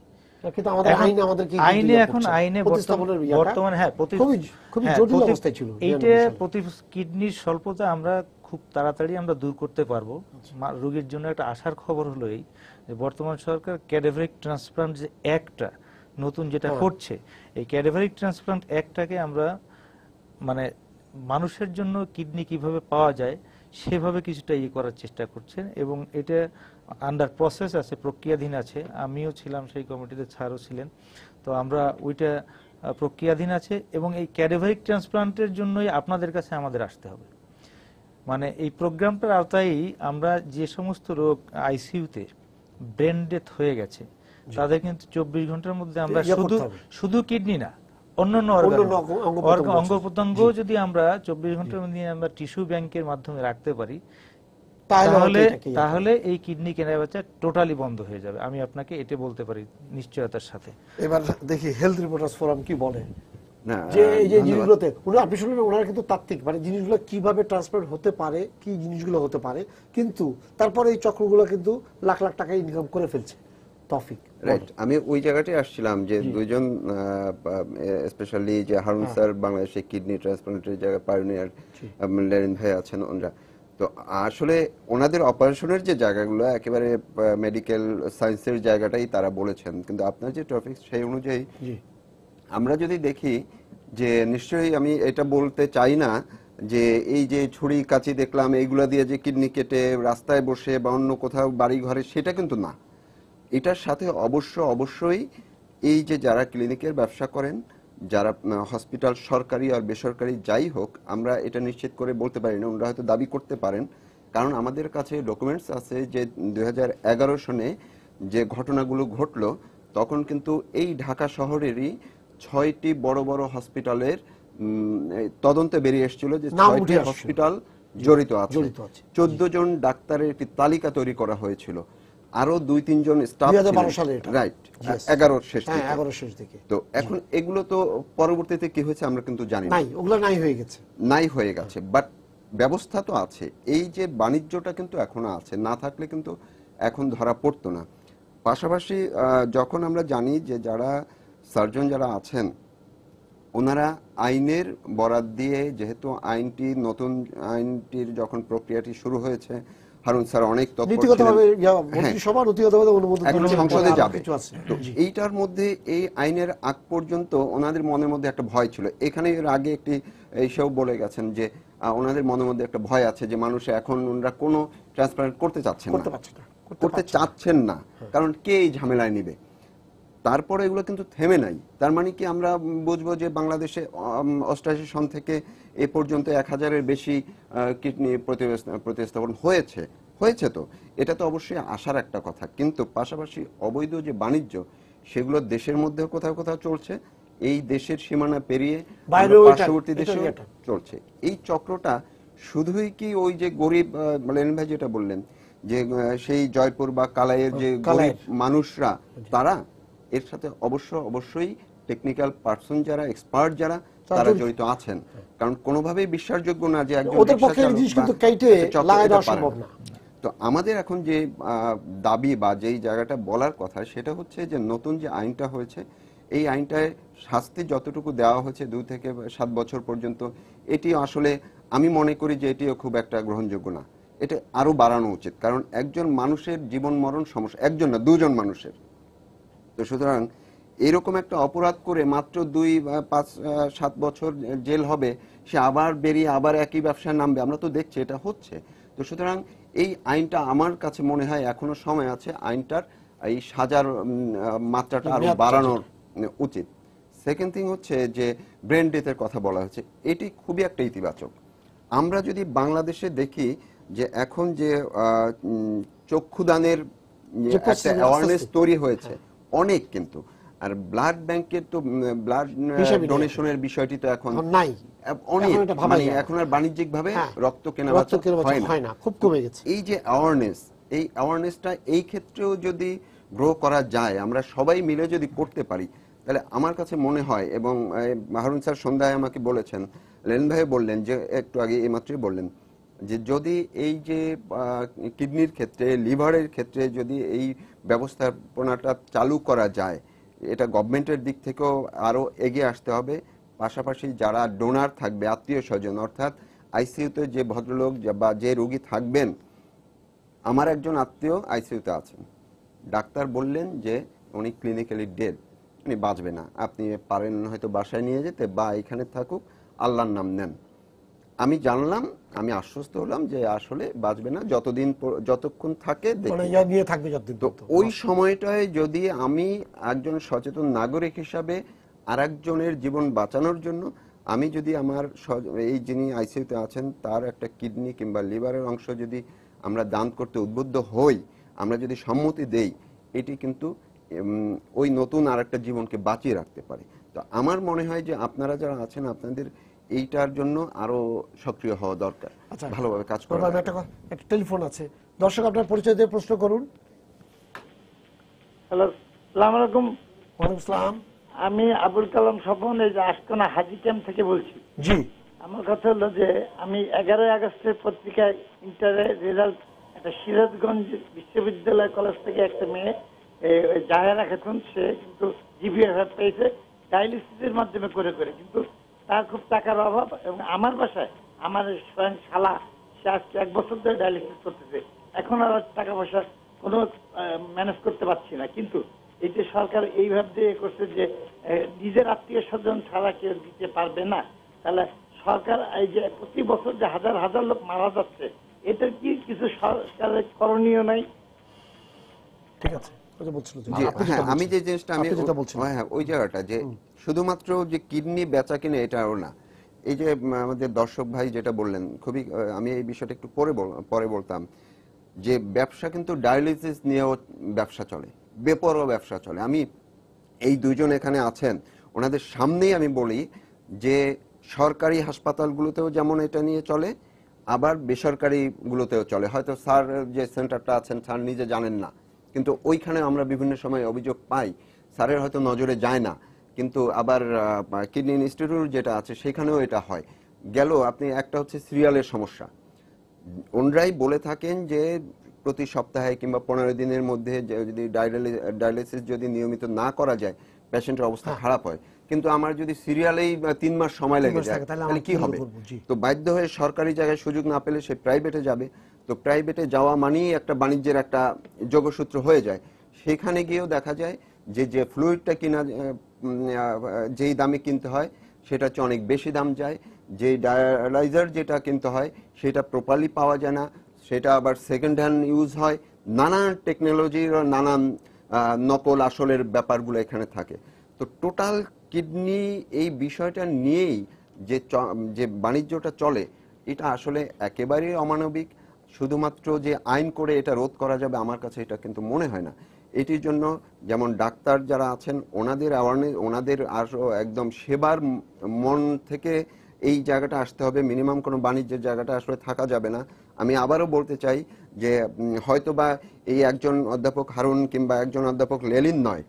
কিডনির স্বল্পতা আমরা খুব তাড়াতাড়ি আমরা দূর করতে পারবো। রোগীর জন্য একটা আশার খবর হলো এই যে বর্তমান সরকার ক্যাডাভারিক ট্রান্সপ্লান্ট যে অ্যাক্টটা নতুন যেটা করছে, এই ক্যাডাভারিক ট্রান্সপ্লান্ট অ্যাক্টটাকে আমরা মানে মানুষের জন্য কিডনি কিভাবে পাওয়া যায় সেভাবে কিছুটা করার চেষ্টা করছেন, এবং এটা আন্ডার প্রসেস আছে, প্রক্রিয়াধীন আছে। আমিও ছিলাম সেই কমিটিতে, স্যারও ছিলেন। তো আমরা ওইটা প্রক্রিয়াধীন আছে, এবং এই ক্যাডাভারিক ট্রান্সপ্লান্টের জন্যই আপনাদের কাছে আমাদের আসতে হবে। মানে এই প্রোগ্রামটার আওতায় আমরা যে সমস্ত রোগ আইসিইউতে ব্রেন ডেথ হয়ে গেছে, তাদের কিন্তু 24 ঘন্টার মধ্যে আমরা শুধু কিডনি না, অন্যান্য অঙ্গ প্রত্যঙ্গ যদি আমরা 24 ঘন্টার মধ্যে আমরা টিস্যু ব্যাংকের মাধ্যমে রাখতে পারি, তাহলে এই কিডনি কেনাবেচা টোটালি বন্ধ হয়ে যাবে। আমি আপনাকে এটা বলতে পারি নিশ্চয়তার সাথে। এবার দেখি হেলথ রিপোর্টার্স ফোরাম কি বলে। না, যে এই যে ধন্যবাদ। জিনিসগুলোতে আপনি শুনলেন ওনারা কিন্তু তাত্ত্বিক, মানে জিনিসগুলো কিভাবে ট্রান্সফার হতে পারে, কি জিনিসগুলো হতে পারে, কিন্তু তারপরে এই চক্রগুলো কিন্তু লাখ লাখ টাকা ইনকাম করে ফেলছে। তৌফিক, রাইট, আমি ওই জায়গাটায় আসছিলাম যে দুইজন স্পেশালি যে হারুন স্যার বাংলাদেশে কিডনি ট্রান্সপ্লান্টের জায়গায় পায়োনিয়ার, লেনিন ভাই আছেন ওনারা, তো আসলে ওনাদের অপারেশনের যে জায়গাগুলো একেবারে মেডিকেল সায়েন্সের জায়গাটাই তারা বলেছেন, কিন্তু আপনার যে টপিক সেই অনুযায়ী আমরা যদি দেখি যে নিশ্চয়ই আমি এটা বলতে চাই না যে এই যে ছুরি কাঁচি দেখলাম এইগুলা দিয়ে যে কিডনি কেটে রাস্তায় বসে বা অন্য কোথাও বাড়ি ঘরে, সেটা কিন্তু না। এটার সাথে অবশ্যই এই যে যারা ক্লিনিকের ব্যবসা করেন, যারা হসপিটাল সরকারি আর বেসরকারি যাই হোক, আমরা এটা নিশ্চিত করে বলতে পারি না, ওনারা হয়তো দাবি করতে পারেন, কারণ আমাদের কাছে ডকুমেন্টস আছে যে 2011 সনে যে ঘটনাগুলো ঘটলো তখন কিন্তু এই ঢাকা শহরেরই 6টি বড় বড় হসপিটালের তদন্তে বেরিয়ে এসেছিল যে 6টি হসপিটাল জড়িত আছে। 14 জন ডাক্তারের একটি তালিকা তৈরি করা হয়েছিল, আরো 2-3 জন স্টাফ, রাইট, 11 শেষ দিকে। তো এখন এগুলো তো পরবর্তীতে কি হয়েছে আমরা কিন্তু জানি না, ওগুলো নাই হয়ে গেছে, বাট ব্যবস্থা তো আছে। এই যে বাণিজ্যটা কিন্তু এখনো আছে, না থাকলে কিন্তু এখন ধরা পড়তো না। পাশাপাশি যখন আমরা জানি যে যারা সার্জন যারা আছেন ওনারা আইনের বরাত দিয়ে, যেহেতু নতুন আইনটির যখন প্রক্রিয়াটি শুরু হয়েছে, হারুন স্যার অনেক সংসদে যাবে, তো এইটার মধ্যে এই আইনের আগ পর্যন্ত ওনাদের মনের মধ্যে একটা ভয় ছিল। এখানে এর আগে একটি এইসব বলে গেছেন যে ওনাদের মনের মধ্যে একটা ভয় আছে যে মানুষ এখন ওনারা কোনো ট্রান্সপ্লান্ট করতে চাচ্ছেন না, কারণ কে এই ঝামেলায় নিবে। তারপরে এগুলো কিন্তু থেমে নাই। তার মানে কি আমরা বুঝবো যে বাংলাদেশে 88 সন থেকে এ পর্যন্ত 1000-এর বেশি কিডনি প্রতিস্থাপন হয়েছে, তো এটা তো অবশ্যই আশার একটা কথা। কিন্তু পাশাপাশি অবৈধ যে বাণিজ্য সেগুলো দেশের মধ্যেও কোথাও কোথাও চলছে, এই দেশের সীমানা পেরিয়ে পার্শ্ববর্তী দেশে চলছে। এই চক্রটা শুধুই কি ওই যে গরিব, লেনিন ভাই যেটা বললেন যে সেই জয়পুর বা কালাইয়ের যে গরিব মানুষরা, তারা এর সাথে অবশ্যই টেকনিক্যাল পার্সন যারা, এক্সপার্ট যারা, তারা জড়িত আছেন, কারণ কোনোভাবেই বিশ্বাসযোগ্য না যে একজন তো আমাদের এখন যে দাবি বা যেই জায়গাটা বলার কথা সেটা হচ্ছে যে নতুন যে আইনটা হয়েছে, এই আইনটায় শাস্তি যতটুকু দেওয়া হয়েছে 2 থেকে 7 বছর পর্যন্ত, এটি আসলে আমি মনে করি যে এটিও খুব একটা গ্রহণযোগ্য না। এটা আরো বাড়ানো উচিত, কারণ একজন মানুষের জীবন মরণ সমস্যা, একজন না 2 জন মানুষের। তো সুতরাং এরকম একটা অপরাধ করে মাত্র 2-5-7 বছর জেল হবে, সে আবার বেরিয়ে আবার একই ব্যবসায় নামবে, আমরা তো দেখছি এটা হচ্ছে। তো সুতরাং এই আইনটা আমার কাছে মনে হয় এখনো সময় আছে আইনটার এই সাজার মাত্রাটা আরো বাড়ানোর উচিত। সেকেন্ড থিং হচ্ছে যে ব্রেন ডেথের কথা বলা হচ্ছে, এটি খুবই একটা ইতিবাচক। আমরা যদি বাংলাদেশে দেখি যে এখন যে চক্ষুদানের একটা অ্যাওয়ারনেস তৈরি হয়েছে অনেক, কিন্তু আর ব্লাড ব্যাংকের তো ব্লাড ডোনেশনের বিষয়টি তো এখন নাই, অনেক মানে এখন আর বাণিজ্যিক ভাবে রক্ত কেনা হয় না, খুব কমে গেছে। এই যে এই অ্যাওয়ারনেসটা এই ক্ষেত্রেও যদি গ্রো করা যায়, আমরা সবাই মিলে যদি করতে পারি, তাহলে আমার কাছে মনে হয়, এবং হারুন স্যার সন্ধ্যায় আমাকে বলেছেন, লেনিন ভাই বললেন যে একটু আগে এইমাত্রই বললেন যে যদি এই যে কিডনির ক্ষেত্রে, লিভারের ক্ষেত্রে যদি এই ব্যবস্থাপনাটা চালু করা যায়, এটা গভর্নমেন্টের দিক থেকেও আরো এগিয়ে আসতে হবে। পাশাপাশি যারা ডোনার থাকবে, আত্মীয় স্বজন, অর্থাৎ আইসিইউতে যে ভদ্রলোক বা যে রোগী থাকবেন, আমার একজন আত্মীয় আইসিইউতে আছেন, ডাক্তার বললেন যে উনি ক্লিনিক্যালি ডেড, উনি বাঁচবে না, আপনি পারেন হয়তো বাসায় নিয়ে যেতে বা এখানে থাকুক, আল্লাহর নাম নেন। আমি জানলাম, আমি আশ্বস্ত হলাম যে আসলে বাঁচবে না, যতক্ষণ থাকে তো ওই সময়টায় যদি আমি একজন সচেতন নাগরিক হিসাবে আরেকজনের জীবন বাঁচানোর জন্য আমি যদি আমার এই যিনি আইসিইউতে আছেন তার একটা কিডনি কিংবা লিভারের অংশ যদি আমরা দান করতে উদ্বুদ্ধ হই, আমরা যদি সম্মতি দেই, এটি কিন্তু ওই নতুন আরেকটা জীবনকে বাঁচিয়ে রাখতে পারে। তো আমার মনে হয় যে আপনারা যারা আছেন আপনাদের এইটার জন্য আরো সক্রিয় হওয়া দরকার, ভালোভাবে কাজ করা। একটা টেলিফোন আছে, দর্শক আপনার পরিচয় দিয়ে প্রশ্ন করুন। হ্যালো, আসসালামু আলাইকুম। ওয়ালাইকুম আসসালাম। আমি আবুল কালাম স্বপন, এই যে আশকোনা হাজি ক্যাম্প থেকে বলছি। জি, আমার কথা হলো যে আমি 11 আগস্টের পত্রিকায় ইন্টারের রেজাল্ট একটা সিরাজগঞ্জ বিশ্ববিদ্যালয় কলেজ থেকে একটা মেয়ে জাহেরা খাতুন, সে কিন্তু জিপিএফ পেয়েছে ডায়ালিসিসের মাধ্যমে করে করে, কিন্তু তার খুব টাকার অভাব। এবং আমার বাসায় আমার স্বয়ং শালা, সে আজকে 1 বছর ধরে ডায়ালিসিস করতেছে, এখন আর টাকা পয়সা কোনো ম্যানেজ করতে পারছি না। কিন্তু এই যে সরকার এইভাবে দিয়ে করছে যে নিজের আত্মীয় স্বজন ছাড়া কেউ দিতে পারবে না, তাহলে সরকার এই যে প্রতি বছর যে হাজার হাজার লোক মারা যাচ্ছে, এটা কি কিছু সরকারের করণীয় নাই? ঠিক আছে, বলছিল জি, হ্যাঁ, আমি যে জিনিসটা আমি হ্যাঁ ওই জায়গাটা যে শুধুমাত্র যে কিডনি বেচা কিনে এটাও না, এই যে আমাদের দর্শক ভাই যেটা বললেন খুবই, আমি এই বিষয়টা একটু পরে বলতাম যে ব্যবসা কিন্তু ডায়ালিসিস নিয়েও ব্যবসা চলে, বেপরোয়া ব্যবসা চলে। আমি এই দুইজন এখানে আছেন ওনাদের সামনেই আমি বলি যে সরকারি হাসপাতালগুলোতেও যেমন এটা নিয়ে চলে, আবার বেসরকারিগুলোতেও চলে। হয়তো স্যার যে সেন্টারটা আছেন স্যার নিজে জানেন না, কিন্তু ওইখানে আমরা বিভিন্ন সময় অভিযোগ পাই, স্যারের হয়তো নজরে যায় না, কিন্তু আবার কিডনি ইনস্টিটিউট যেটা আছে সেখানেও এটা হয়। গেল আপনি একটা হচ্ছে সিরিয়ালের সমস্যা, ওনরাই বলে থাকেন যে প্রতি সপ্তাহে কিংবা 15 দিনের মধ্যে যদি ডায়ালিসিস যদি নিয়মিত না করা যায় পেশেন্টের অবস্থা খারাপ হয়, কিন্তু আমার যদি সিরিয়ালেই 3 মাস সময় লেগে যায় তাহলে কি হবে? তো বাধ্য হয়ে সরকারি জায়গায় সুযোগ না পেলে সে প্রাইভেটে যাবে। তো প্রাইভেটে যাওয়া মানেই একটা বাণিজ্যের একটা যোগসূত্র হয়ে যায়। সেখানে গিয়েও দেখা যায় যে ফ্লুইডটা কিনা যেই দামে কিনতে হয় সেটা হচ্ছে অনেক বেশি দাম যায়, যে ডায়ালাইজার যেটা কিনতে হয় সেটা প্রপারলি পাওয়া যায় না, সেটা আবার সেকেন্ড হ্যান্ড ইউজ হয়, নানান টেকনোলজির নানান নকল আসলের ব্যাপারগুলো এখানে থাকে। তো টোটাল কিডনি এই বিষয়টা নিয়েই যে বাণিজ্যটা চলে এটা আসলে একেবারেই অমানবিক। শুধুমাত্র যে আইন করে এটা রোধ করা যাবে আমার কাছে এটা কিন্তু মনে হয় না। এটির জন্য যেমন ডাক্তার যারা আছেন ওনাদের অ্যাওয়ারনেস, ওনাদের আরও একদম সেবার মন থেকে এই জায়গাটা আসতে হবে, মিনিমাম কোনো বাণিজ্যের জায়গাটা আসলে থাকা যাবে না। আমি আবারও বলতে চাই যে হয়তোবা এই একজন অধ্যাপক হারুন কিংবা একজন অধ্যাপক লেলিন নয়,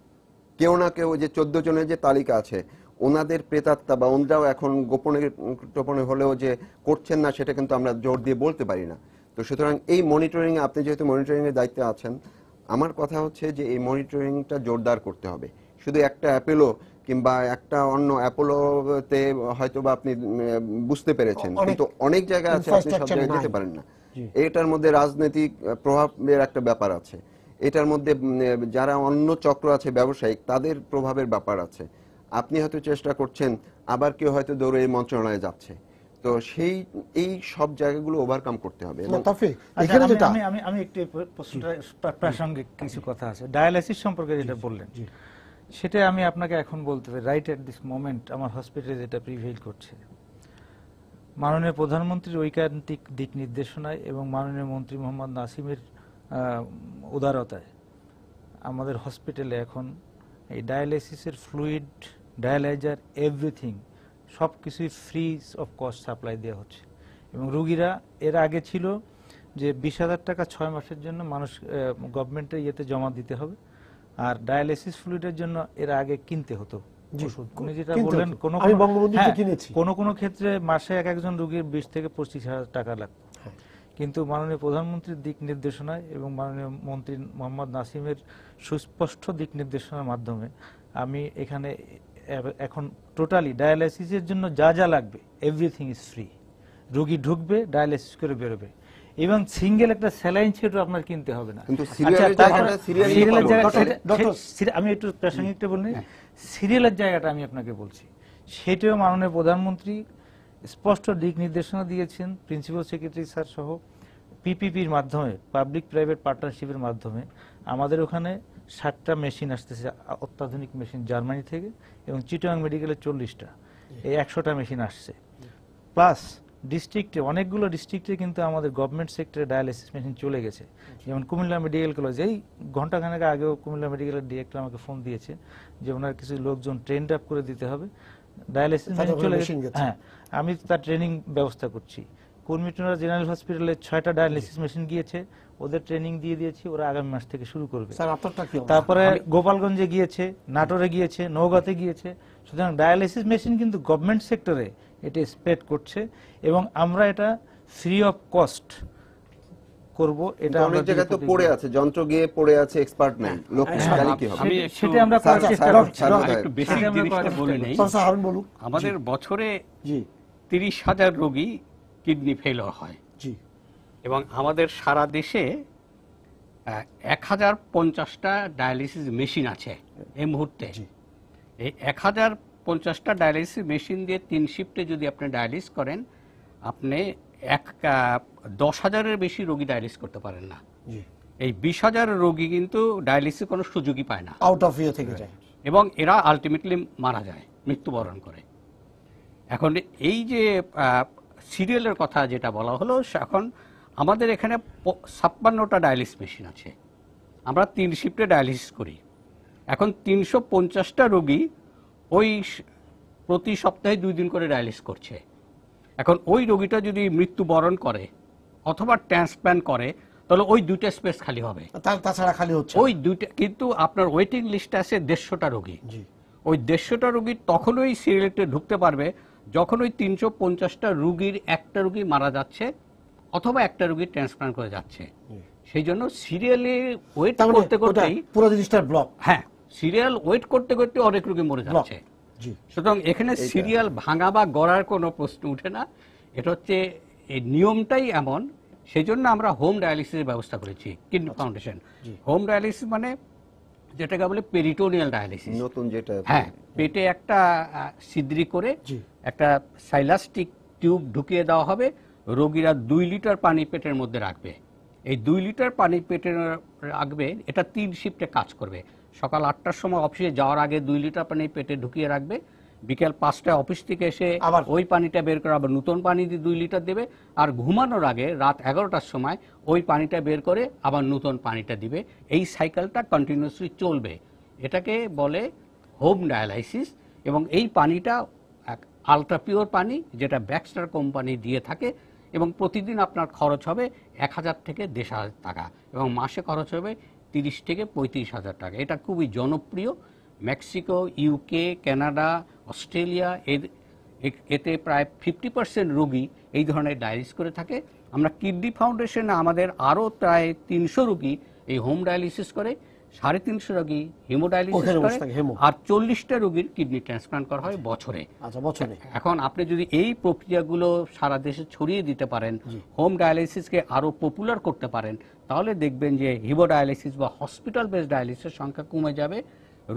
কেউ না কেউ যে 14 জনের যে তালিকা আছে ওনাদের প্রেতাত্মা বা ওনারাও এখন গোপনে হলেও যে করছেন না সেটা কিন্তু আমরা জোর দিয়ে বলতে পারি না। তো সুতরাং এই মনিটরিং, আপনি যেহেতু মনিটরিং এর দায়িত্বে আছেন, আমার কথা হচ্ছে যে এই মনিটরিংটা জোরদার করতে হবে। শুধু একটা অ্যাপোলো কিংবা একটা অন্য অ্যাপোলোতে হয়তো বা আপনি বুঝতে পেরেছেন, কিন্তু অনেক জায়গায় আছে আপনি সব জায়গায় যেতে পারেন না। এটার মধ্যে রাজনৈতিক প্রভাবের একটা ব্যাপার আছে, এটার মধ্যে যারা অন্য চক্র আছে ব্যবসায়িক তাদের প্রভাবের ব্যাপার আছে। আপনি হয়তো চেষ্টা করছেন, আবার কেউ হয়তো দৌড়ে এই মন্ত্রণালয়ে যাচ্ছে। তো এই সব জায়গাগুলো ওভারকাম করতে হবে। আমি একটু প্রাসঙ্গিক কিছু কথা আছে ডায়ালাইসিস সম্পর্কে যেটা বললেন, সেটা আমি আপনাকে এখন বলতে পারি। রাইট এট দিস মোমেন্ট আমার হসপিটালে যেটা প্রিভেইল করছে, মাননীয় প্রধানমন্ত্রীর ঐকান্তিক দিক নির্দেশনায় এবং মাননীয় মন্ত্রী মোহাম্মদ নাসিমের উদারতায় আমাদের হসপিটালে এখন এই ডায়ালাইসিসের ফ্লুইড, ডায়ালাইজার, এভরিথিং সব কিছুই ফ্রি অফ কস্ট সাপ্লাই দেওয়া হচ্ছে। এবং রুগীরা, এর আগে ছিল যে 20,000 টাকা 6 মাসের জন্য মানুষ গভর্নমেন্টের ইয়েতে জমা দিতে হবে, আর ডায়ালাইসিস ফ্লুইডের জন্য এর আগে কিনতে হতো ওষুধ। উনি যেটা বললেন কোনো ক্ষেত্রে মাসে একজন রুগীর 20 থেকে 25,000 টাকা লাগতো, কিন্তু মাননীয় প্রধানমন্ত্রীর দিক নির্দেশনায় এবং মাননীয় মন্ত্রী মোহাম্মদ নাসিমের সুস্পষ্ট দিক নির্দেশনার মাধ্যমে আমি এখানে এখন টোটালি ডায়ালাইসিসের জন্য যা যা লাগবে এভরিথিং ইজ ফ্রি। রুগী ঢুকবে, ডায়ালাইসিস করে বেরোবে, এবং সিঙ্গেল একটা স্যালাইন সেটও আপনার কিনতে হবে না। আমি একটু প্রাসঙ্গিকটা বলি, সিরিয়ালের জায়গাটা আমি আপনাকে বলছি, সেটাও মাননীয় প্রধানমন্ত্রী স্পষ্ট দিক নির্দেশনা দিয়েছেন প্রিন্সিপাল সেক্রেটারি স্যার সহ। পিপিপির মাধ্যমে, পাবলিক প্রাইভেট পার্টনারশিপের মাধ্যমে আমাদের ওখানে 60টা মেশিন আসতেছে, অত্যাধুনিক মেশিন জার্মানি থেকে, এবং চিটাগাং মেডিকেলের 40টা, এই 100টা মেশিন আসছে। প্লাস ডিস্ট্রিক্টে, অনেকগুলো ডিস্ট্রিক্টে কিন্তু আমাদের গভর্নমেন্ট সেক্টরে ডায়ালিসিস মেশিন চলে গেছে। যেমন কুমিল্লা মেডিকেল কলেজ, এই ঘন্টাখানেক আগেও কুমিল্লা মেডিকেলের ডিরেক্টর আমাকে ফোন দিয়েছে যে ওনার কিছু লোকজন ট্রেন্ড আপ করে দিতে হবে, ডায়ালিসিস মেশিন চলে গেছে। হ্যাঁ, আমি তার ট্রেনিং ব্যবস্থা করছি। কুর্মিটোলা জেনারেল হসপিটালে 6টা ডায়ালিসিস মেশিন গিয়েছে, ওদের ট্রেনিং দিয়ে দিয়েছি, ওরা আগামী মাস থেকে শুরু করবে। স্যার আপনারটা কি? তারপরে গোপালগঞ্জে গিয়েছে, নাটোরে গিয়েছে, নওগাঁতে গিয়েছে। সুতরাং ডায়ালিসিস মেশিন কিন্তু গভর্নমেন্ট সেক্টরে এটা স্প্রেড করছে এবং আমরা এটা ফ্রি অফ কস্ট করব। এটা অনেক জায়গায় তো পড়ে আছে, যন্ত্র গিয়ে পড়ে আছে, এক্সপার্ট নাই, লোক জানি কি হবে। সেটা আমরা করার চেষ্টা করছি। একটু বেসিক জিনিসটা বলে নেই। আমাদের বছরে 30,000 রোগী কিডনি ফেলিওর হয় এবং আমাদের সারা দেশে 1050টা ডায়ালিসিস মেশিন আছে এই মুহূর্তে। এই 1050টা ডায়ালিসিস মেশিন দিয়ে 3 শিফটে যদি আপনি ডায়ালিস করেন, আপনি 10,000-এর বেশি রোগী ডায়ালিস করতে পারেন না। এই 20,000 রোগী কিন্তু ডায়ালিসিস কোনো সুযোগই পায় না, আউট অফ ইয়ে থেকে যায় এবং এরা আলটিমেটলি মারা যায়, মৃত্যুবরণ করে। এখন এই যে সিরিয়ালের কথা যেটা বলা হলো, এখন আমাদের এখানে 56টা ডায়ালিসিস মেশিন আছে, আমরা 3 শিফটে ডায়ালিসিস করি। এখন 350টা রোগী ওই প্রতি সপ্তাহে 2 দিন করে ডায়ালিসিস করছে। এখন ওই রোগীটা যদি মৃত্যুবরণ করে অথবা ট্রান্সপ্ল্যান্ট করে, তাহলে ওই 2টা স্পেস খালি হবে, তাছাড়া খালি হচ্ছে ওই 2টা। কিন্তু আপনার ওয়েটিং লিস্টে আছে 150টা রোগী। ওই 150টা রোগী তখন ওই সিরিয়ালে ঢুকতে পারবে যখন ওই 350টা রোগীর একটা রোগী মারা যাচ্ছে অথবা একটা রোগী ট্রান্সপ্ল্যান্ট করে যাচ্ছে। সেই জন্য সিরিয়ালে ওয়েট করতে করতেই পুরো জিনিসটার ব্লক, হ্যাঁ, সিরিয়াল ওয়েট করতে করতে অনেক রোগী মরে যাচ্ছে। সুতরাং এখানে সিরিয়াল ভাঙা বা গড়ার কোনো প্রশ্ন উঠে না। এটা হচ্ছে এই নিয়মটাই এমন। সেই জন্য আমরা হোম ডায়ালিসিসের ব্যবস্থা করেছি কিডনি ফাউন্ডেশন। হোম ডায়ালিসিস মানে যেটাকে বলে পেরিটোনিয়াল ডায়ালিসিস, নতুন যেটা, হ্যাঁ, পেটে একটা ছিদ্রি করে একটা সাইলাস্টিক টিউব ঢুকিয়ে দেওয়া হবে। রোগীরা 2 লিটার পানি পেটের মধ্যে রাখবে। এই 2 লিটার পানি পেটে রাখবে, এটা 3 শিফটে কাজ করবে। সকাল 8টার সময় অফিসে যাওয়ার আগে 2 লিটার পানি পেটে ঢুকিয়ে রাখবে, বিকেল 5টায় অফিস থেকে এসে ওই পানিটা বের করে আবার নতুন পানি দিয়ে 2 লিটার দেবে, আর ঘুমানোর আগে রাত 11টার সময় ওই পানিটা বের করে আবার নতুন পানিটা দিবে। এই সাইকেলটা কন্টিনিউয়াসলি চলবে। এটাকে বলে হোম ডায়ালাইসিস। এবং এই পানিটা আলট্রা পিওর পানি, যেটা ব্যাক্সটার কোম্পানি দিয়ে থাকে, এবং প্রতিদিন আপনার খরচ হবে 1000 থেকে 1,500 টাকা এবং মাসে খরচ হবে 30 থেকে 35,000 টাকা। এটা খুবই জনপ্রিয়। মেক্সিকো, ইউকে, কানাডা, অস্ট্রেলিয়া এতে প্রায় 50% রোগী এই ধরনের ডায়ালিসিস করে থাকে। আমরা কিডনি ফাউন্ডেশনে আমাদের আরও প্রায় 300 রোগী এই হোম ডায়ালিসিস করে, 350 রোগী হেমোডায়ালিসিস করে, আর 40টা রোগীর কিডনি ট্রান্সপ্লান্ট করা হয় বছরে। এখন আপনি যদি এই প্রক্রিয়াগুলো সারা দেশে ছড়িয়ে দিতে পারেন, হোম ডায়ালিসিসকে আরো পপুলার করতে পারেন, তাহলে দেখবেন যে হিমোডায়ালিসিস বা হসপিটাল বেসড ডায়ালিসিসের সংখ্যা কমে যাবে,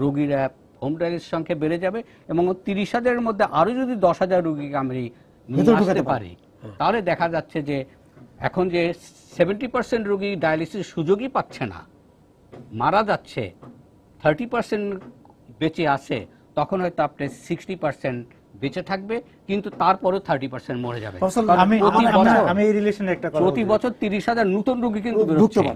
রোগীরা হোম ডায়ালিসিস সংখ্যা বেড়ে যাবে, এবং 30,000-এর মধ্যে আরো যদি 10,000 রোগীকে আমরা নিয়ে আসতে পারি, তাহলে দেখা যাচ্ছে যে এখন যে 70% রোগী ডায়ালিসিস সুযোগই পাচ্ছে না, মারা যাচ্ছে, 30% বেঁচে আছে, তখন হয়তো আপনি 60% বেঁচে থাকবে, কিন্তু তারপরেও 30% মরে যাবে। প্রতি বছর 30,000 নতুন রোগী কিন্তু বেরোচ্ছে।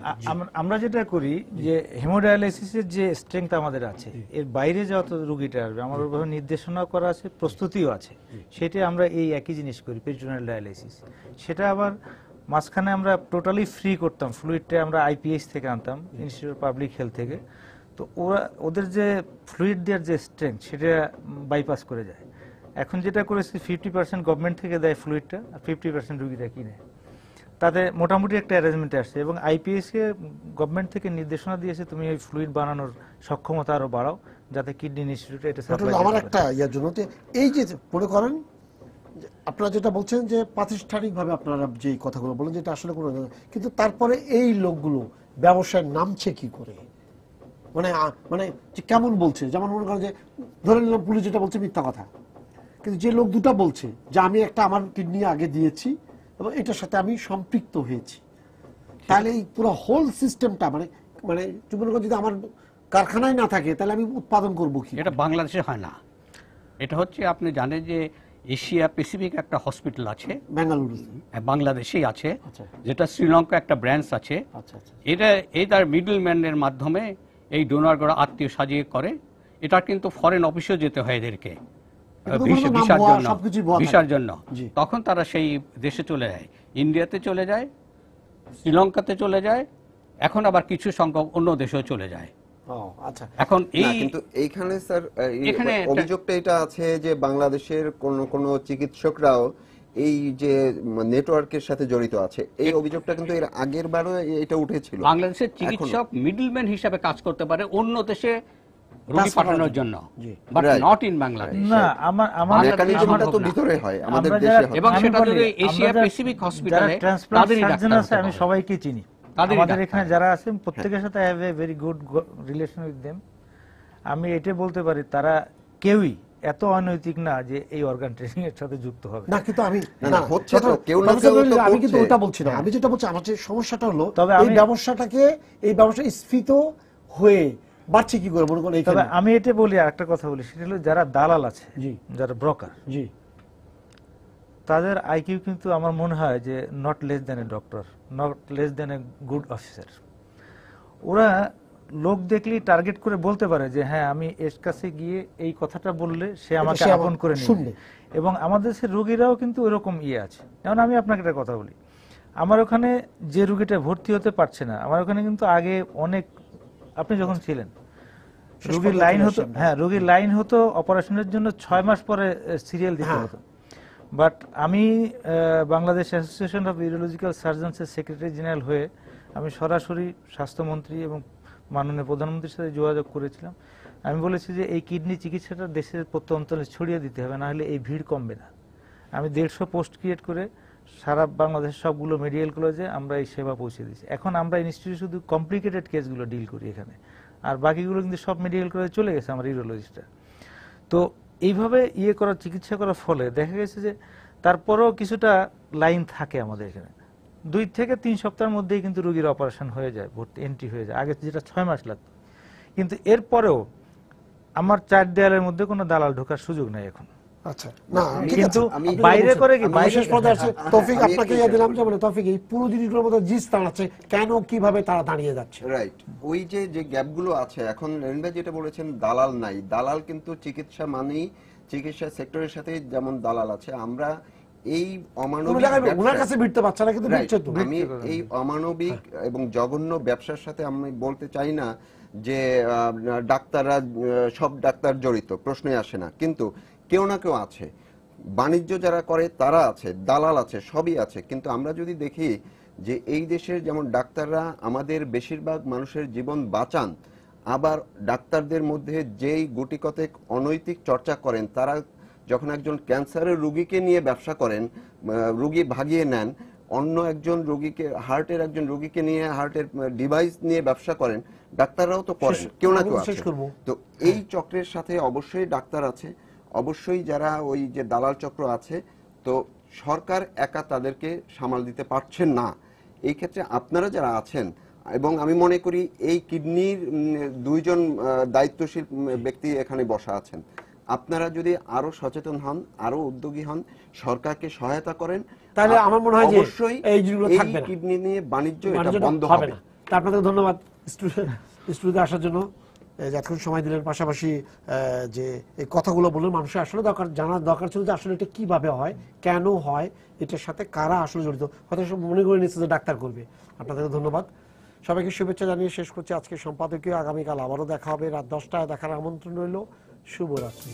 আমরা যেটা করি যে হেমোডায়ালিসিসের যে স্ট্রেংথ আমাদের আছে, এর বাইরে যত রোগীটা আসবে আমার ওইভাবে নির্দেশনা করা আছে, প্রস্তুতিও আছে। সেটা আমরা এই একই জিনিস করি, পেরিটোনিয়াল ডায়ালিসিস। সেটা আবার মাঝখানে আমরা টোটালি ফ্রি করতাম, ফ্লুইডটা আমরা আইপিএইচ থেকে আনতাম, ইনস্টিটিউট অফ পাবলিক হেলথ থেকে। তো ওদের যে ফ্লুইড দেওয়ার যে স্ট্রেংথ, সেটা বাইপাস করে যায়। এখন যেটা করেছে 50% গভর্নমেন্ট থেকে দেয় ফ্লুইডটা, আর 50% রুগীরা কিনে। তাতে মোটামুটি একটা অ্যারেঞ্জমেন্ট আসছে, এবং আইপিএসকে গভর্নমেন্ট থেকে নির্দেশনা দিয়েছে তুমি এই ফ্লুইড বানানোর সক্ষমতা আরো বাড়াও, যাতে কিডনি ইনস্টিটিউটে এটা সাপ্লাই। আমার একটা ইয়ার জন্য এই যে মনে করেন আপনারা যেটা বলছেন যে প্রাতিষ্ঠানিকভাবে আপনারা যে কথাগুলো বলেন, যেটা আসলে কোনো, কিন্তু তারপরে এই লোকগুলো ব্যবসায় নামছে কি করে, মানে মানে কেমন বলছে? যেমন মনে করেন যে ধরে নিলাম পুলিশ যেটা বলছে মিথ্যা কথা, কিন্তু যে লোক দুটা বলছে যে আমি একটা আমার কিডনি আগে দিয়েছি এবং এটার সাথে আমি সম্পৃক্ত হয়েছি, তাহলে এই পুরো হোল সিস্টেমটা মানে মানে মনে করেন যদি আমার কারখানায় না থাকে, তাহলে আমি উৎপাদন করবো কি? এটা বাংলাদেশে হয় না। এটা হচ্ছে, আপনি জানেন যে এশিয়া প্যাসিফিক একটা হসপিটাল আছে বেঙ্গালুরু, বাংলাদেশেই আছে, যেটা শ্রীলঙ্কা একটা ব্রাঞ্চ আছে। এই তার মিডল ম্যানের মাধ্যমে এই ডোনারগুলো আত্মীয় সাজিয়ে করে। এটা কিন্তু ফরেন অফিসেও যেতে হয় এদেরকে ভিসার জন্য। তখন তারা সেই দেশে চলে যায়, ইন্ডিয়াতে চলে যায়, শ্রীলঙ্কাতে চলে যায়, এখন আবার কিছু সংখ্যক অন্য দেশেও চলে যায়। আচ্ছা, এখন এই কিন্তু এইখানে স্যার অভিযোগটা এটা আছে যে বাংলাদেশের কোন চিকিৎসকরাও এই যে নেটওয়ার্কের সাথে জড়িত আছে, এই অভিযোগটা কিন্তু এর আগের বারও এটা উঠেছিল। বাংলাদেশের চিকিৎসক মিডলম্যান হিসাবে কাজ করতে পারে অন্য দেশে রোগী পাঠানোর জন্য, বাট নট ইন বাংলাদেশ। না, আমার মেকানিজমটা তো ভিতরে হয়, আমাদের দেশে হয়, এবং সেটা যদি এশিয়া প্যাসিফিক হসপিটালে তাদেরই ডাক্তার আছে, আমি সবাইকে চিনি। আমাদের এখানে যারা আছেন প্রত্যেকের সাথে I have a very good relation with them. আমি এটা বলতে পারি তারা কেউই এত অনৈতিক না যে এই অর্গান ট্রেনিং এর সাথে যুক্ত হবে না। কিন্তু আমি হচ্ছে তো কেউ না কেউ তো আমি কিন্তু ওটা বলছি না, আমি যেটা বলছি আমার যে সমস্যাটা হলো এই ব্যবসা স্ফীত হয়ে বাড়ছে কি করে মনে করেন। তবে আমি এটা বলি, আরেকটা কথা বলি, সেটা হলো যারা দালাল আছে, যারা ব্রোকার, তাদের আইকিউ কিন্তু আমার মনে হয় যে not less than a doctor, not less than a good officer. ওরা লোক দেখলেই টার্গেট করে বলতে পারে যে হ্যাঁ আমি এর কাছে গিয়ে এই কথাটা বললে সে আমাকে আপন করে নেবে। এবং আমাদের দেশের রোগীরাও কিন্তু এরকম আছে। যেমন আমি আপনাকে একটা কথা বলি, আমার ওখানে যে রোগীটা ভর্তি হতে পারছে না, আমার ওখানে কিন্তু আগে অনেক, আপনি যখন ছিলেন রোগীর লাইন হতো, রোগীর লাইন হতো অপারেশনের জন্য 6 মাস পরে সিরিয়াল দিতে হতো। বাট আমি বাংলাদেশ অ্যাসোসিয়েশন অফ ইউরোলজিক্যাল সার্জনসের সেক্রেটারি জেনারেল হয়ে আমি সরাসরি স্বাস্থ্যমন্ত্রী এবং মাননীয় প্রধানমন্ত্রীর সাথে যোগাযোগ করেছিলাম। আমি বলেছি যে এই কিডনি চিকিৎসাটা দেশের প্রত্যন্তরে ছড়িয়ে দিতে হবে, না হলে এই ভিড় কমবে না। আমি 150 পোস্ট ক্রিয়েট করে সারা বাংলাদেশের সবগুলো মেডিকেল কলেজে আমরা এই সেবা পৌঁছে দিচ্ছি। এখন আমরা ইনস্টিটিউটে শুধু কমপ্লিকেটেড কেসগুলো ডিল করি এখানে, আর বাকিগুলো কিন্তু সব মেডিকেল কলেজে চলে গেছে আমার ইউরোলজিস্টরা। তো এইভাবে চিকিৎসা করার ফলে দেখা গেছে যে তারপরেও কিছুটা লাইন থাকে আমাদের এখানে। 2 থেকে 3 সপ্তাহের মধ্যেই কিন্তু রোগীর অপারেশন হয়ে যায়, ভর্তি এন্ট্রি হয়ে যায়, আগে যেটা 6 মাস লাগতো। কিন্তু এরপরেও আমার 4 দেয়ালের মধ্যে কোনো দালাল ঢোকার সুযোগ নাই এখন। আচ্ছা, না কিন্তু বাইরে করে কি বিশেষ পদে আছে তৌফিক, আপনাকে দিলাম যে মানে তৌফিক এই পুরো জিনিসগুলোর মধ্যে জিস দাঁড়াচ্ছে কেন, কিভাবে তারা দাঁড়িয়ে যাচ্ছে? রাইট, ওই যে গ্যাপগুলো আছে। এখন রেন ভাই যেটা বলেছেন দালাল নাই, দালাল কিন্তু চিকিৎসা মানেই চিকিৎসা সেক্টরের সাথে যেমন দালাল আছে, আমরা এই অমানবিক আমি এই অমানবিক এবং জঘন্য ব্যবসার সাথে আমি বলতে চাই না যে ডাক্তাররা সব ডাক্তার জড়িত, প্রশ্নই আসে না, কিন্তু কেউ না কেউ আছে। বাণিজ্য যারা করে তারা আছে, দালাল আছে, সবই আছে। কিন্তু আমরা যদি দেখি যে এই দেশের যেমন ডাক্তাররা আমাদের বেশিরভাগ মানুষের জীবন বাঁচান, আবার ডাক্তারদের মধ্যে যেই গুটিকতেক অনৈতিক চর্চা করেন, তারা যখন একজন ক্যান্সারের রোগীকে নিয়ে ব্যবসা করেন, রোগী ভাগিয়ে নেন, অন্য একজন রোগীকে, হার্টের একজন রোগীকে নিয়ে হার্টের ডিভাইস নিয়ে ব্যবসা করেন, ডাক্তাররাও তো করেন, কেউ না কেউ আছে। তো এই চক্রের সাথে অবশ্যই ডাক্তার আছে, অবশ্যই যারা ওই যে দালাল চক্র আছে। তো সরকার একা তাদেরকে সামাল দিতে পারছেন না। এই ক্ষেত্রে আপনারা যারা আছেন, এবং আমি মনে করি এই কিডনির 2 জন দায়িত্বশীল ব্যক্তি এখানে বসা আছেন, আপনারা যদি আরো সচেতন হন, আরো উদ্যোগী হন, সরকারকে সহায়তা করেন, তাহলে আমার মনে হয় যে অবশ্যই এই কিডনি নিয়ে বাণিজ্য এটা বন্ধ হবে না। আপনাদের ধন্যবাদ স্টুডিওতে আসার জন্য, যতক্ষণ সময় দিলেন, পাশাপাশি যে এই কথাগুলো বললেন, মানুষের আসলে জানার দরকার ছিল যে আসলে এটা কিভাবে হয়, কেন হয়, এটার সাথে কারা আসলে জড়িত, হয়তো সব মনে করে নিচ্ছে যে ডাক্তার করবে। আপনাদের ধন্যবাদ, সবাইকে শুভেচ্ছা জানিয়ে শেষ করছি আজকে সম্পাদকীয়। আগামীকাল আবারও দেখা হবে রাত 10টায়, দেখার আমন্ত্রণ রইল। শুভরাত্রি।